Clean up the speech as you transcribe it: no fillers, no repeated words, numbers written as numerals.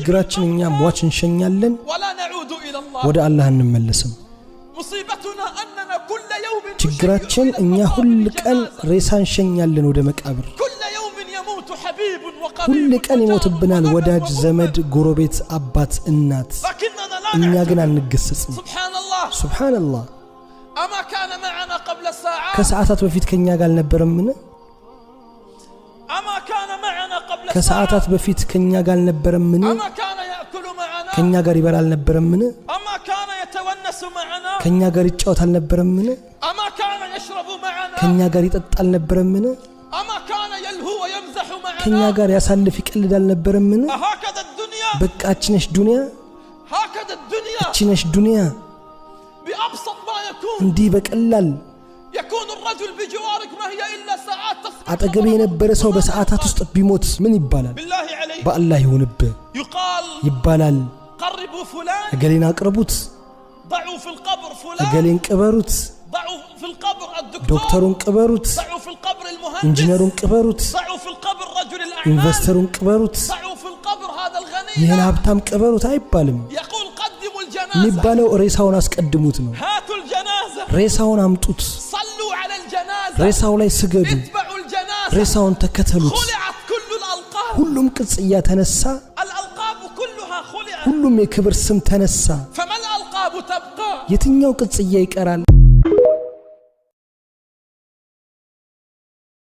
በችግራችን እኛ ሟች እንሸኛለን ወደ አላህ እንመለስም مصيبتنا أننا كل يوم ችግራችን እኛ ሁሉ ቀን ሬሳ እንሸኛለን ወደ መቃብር كل يوم يموت حبيب وقريب ሁሉ ቀን ይሞትብናል ወዳጅ ዘመድ ጎረቤት አባት እናት እኛ ግን አንገሰጽም ሱብሃንአላህ أما كان معنا قبل ساعات ከሰዓታት በፊት ከኛ ጋር አልነበረምን أما كان معنا قبل ከሰዓታት በፊት ከኛ ጋር አልነበረምን أما كان يأكل معنا ከኛ ጋር ይበላ አልነበረምን أما كان يتونس معنا ከኛ ጋር ይጫወት አልነበረምን أما كان يشرب معنا ከኛ ጋር ይጠጣ አልነበረምን أما كان يلهو ويمزح ከኛ معنا ጋር ያሳልፍ ይቀልድ አልነበረምን هكذا الدنيا በቃችነሽ ዱንያ هكذا الدنيا ችነሽ ዱንያ بأبسط ما يكون እንዲ በቀላል يكون الرجل بجوارك ما هي إلا ساعات تصبح አጠገብ የነበረ ሰው በሰዓታት ውስጥ ቢሞት ምን ይባላል بالله عليك በአላህ ይሁንብህ يقال ይባላል قربوا فلان እገሌን አቅርቡት ضعوا في القبر فلان እገሌን ቅበሩት ضعوا في القبر الدكتور ዶክተሩን ቅበሩት ضعوا في القبر المهندس ኢንጂነሩን ቅበሩት ضعوا في القبر رجل الأعمال ኢንቨስተሩን ቅበሩት ضعوا في القبر هذا الغني ይሄን ሀብታም ቅበሩት አይባልም يقول قدموا الجنازة የሚባለው ሬሳውን አስቀድሙት ነው هاتوا الجنازة ሬሳውን አምጡት صلوا على الجنازة ሬሳው ላይ ስገዱ اتبعوا الجنازة ሬሳውን ተከተሉት خلعت كل الألقاب ሁሉም ቅጽያ ተነሳ الألقاب كلها خلعت ሁሉም የክብር ስም ተነሳ فما الألقاب تبقى የትኛው ቅጽያ ይቀራል